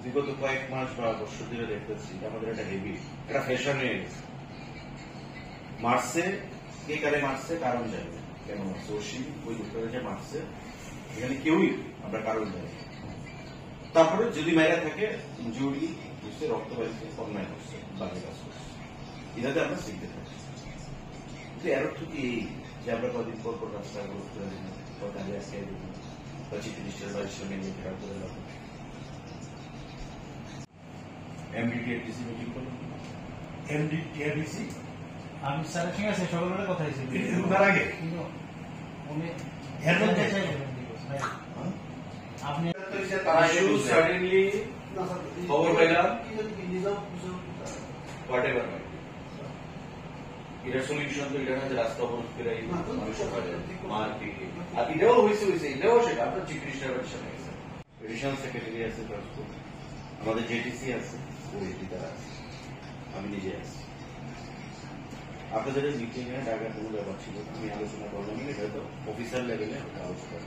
বিগত কয়েক মাস বা বছর ধরে দেখতেছি আমাদের একটা হেভি একটা ফ্যাশন হয়ে গেছে। মারছে, কে কারে মারছে কারণ জানি না, কেন মারছে, অসীম ওই যে মারছে, এখানে কেউই আমরা কারণ জানি না। তারপরে যদি মায়েরা থাকে ইনজুরি হচ্ছে, রক্ত পাইছে, অন্যায় করছে, বাজে কাজ করছে, এটাতে আমরা শিখতে থাকি। কিন্তু এর অর্থ কি এই যে আমরা কদিন পর পর রাস্তা অবরোধ করে দিলাম, বা গাড়ি আজকে দিলাম, বা চিফ মিনিস্টার বাড়ির সামনে নিয়ে ফেরা করে রাখলাম, এমডিটিআরডিসি মিটিং করলাম, এমডিটিআরডিসি আমি স্যারের সঙ্গে আছে সকালবেলা কথা হয়েছে তার আগে কিন্তু উনি এর মধ্যে আপনি সাডেনলি খবর পেলাম হোয়াটএভার এটা সলিউশন তো এটা না যে রাস্তা অবরোধ করে মানুষ মারপিট, আর এটাও হয়েছে এটাও সেটা আপনার চিফ মিনিস্টার বাড়ির সামনে গেছে, এডিশনাল সেক্রেটারি আছে, আমাদের জেটিসি আছে, ওইটি তারা আছে, আমি নিজে আছি। আপনাদের মিটিং এ ডাকার কোনো ব্যাপার ছিল, আমি আলোচনা করলাম, এটা তো অফিসার লেভেলে আলোচনা